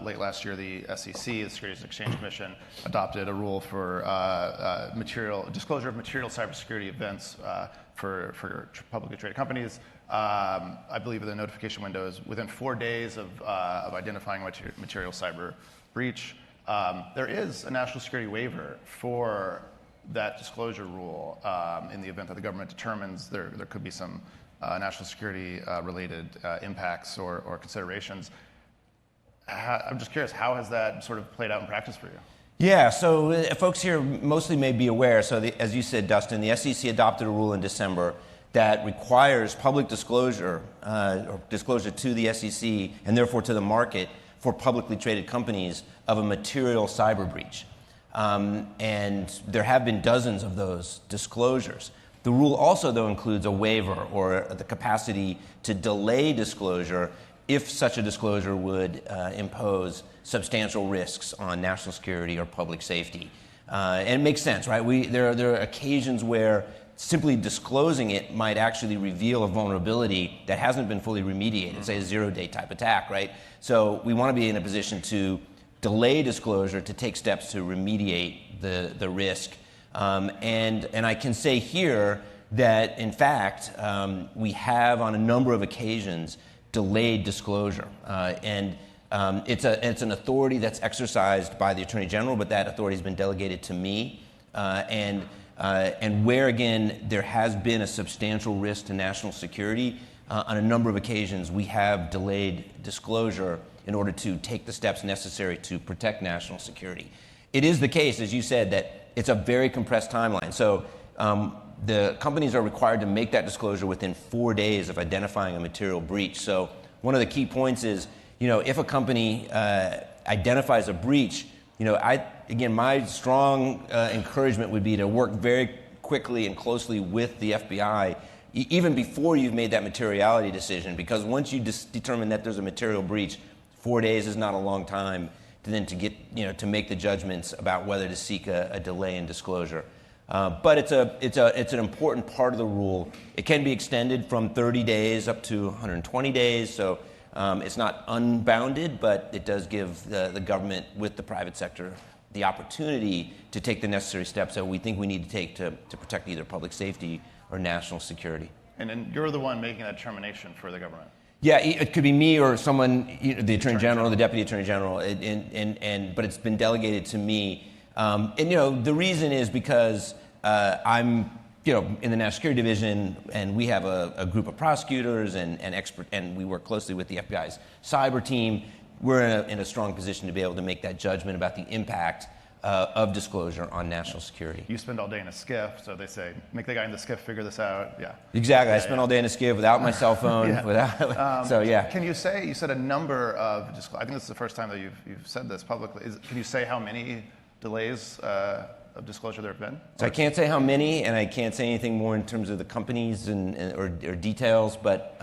Late last year, the SEC, the Securities and Exchange Commission, adopted a rule for disclosure of material cybersecurity events for publicly traded companies. I believe the notification window is within 4 days of identifying material cyber breach. There is a national security waiver for that disclosure rule in the event that the government determines there could be some national security related impacts or considerations. I'm just curious, how has that sort of played out in practice for you? Yeah, so folks here mostly may be aware, as you said, Dustin, the SEC adopted a rule in December that requires public disclosure, or disclosure to the SEC and therefore to the market for publicly traded companies of a material cyber breach. And there have been dozens of those disclosures. The rule also, though, includes a waiver or the capacity to delay disclosure if such a disclosure would impose substantial risks on national security or public safety. And it makes sense, right? There are occasions where simply disclosing it might actually reveal a vulnerability that hasn't been fully remediated, say a zero-day type attack, right? So we want to be in a position to delay disclosure to take steps to remediate the risk. And I can say here that, in fact, we have on a number of occasions delayed disclosure. It's an authority that's exercised by the Attorney General, but that authority has been delegated to me. And where, again, there has been a substantial risk to national security, on a number of occasions we have delayed disclosure in order to take the steps necessary to protect national security. It is the case, as you said, that it's a very compressed timeline. So the companies are required to make that disclosure within 4 days of identifying a material breach. So one of the key points is, if a company identifies a breach, again, my strong encouragement would be to work very quickly and closely with the FBI, even before you've made that materiality decision, because once you determine that there's a material breach, 4 days is not a long time to get, to make the judgments about whether to seek a delay in disclosure. But it's an important part of the rule. It can be extended from 30 days up to 120 days, so it's not unbounded, but it does give the government with the private sector the opportunity to take the necessary steps that we think we need to take to protect either public safety or national security. And then you're the one making that determination for the government? Yeah, it could be me or someone, the Attorney General, the Deputy Attorney General, but it's been delegated to me. The reason is because I'm, in the National Security Division, and we have a group of prosecutors and we work closely with the FBI's cyber team. We're in a strong position to be able to make that judgment about the impact of disclosure on national security. You spend all day in a SCIF, so they say, make the guy in the SCIF figure this out. Yeah. Exactly. I spend all day in a SCIF without my cell phone. Yeah. Can you said a number of, I think this is the first time that you've said this publicly. Can you say how many delays of disclosure there have been? So I can't say how many, and I can't say anything more in terms of the companies or details, but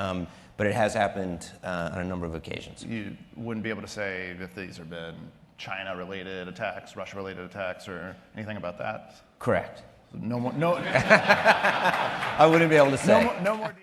it has happened on a number of occasions. You wouldn't be able to say if these have been China-related attacks, Russia-related attacks, or anything about that? Correct. No more. No. I wouldn't be able to say. No more.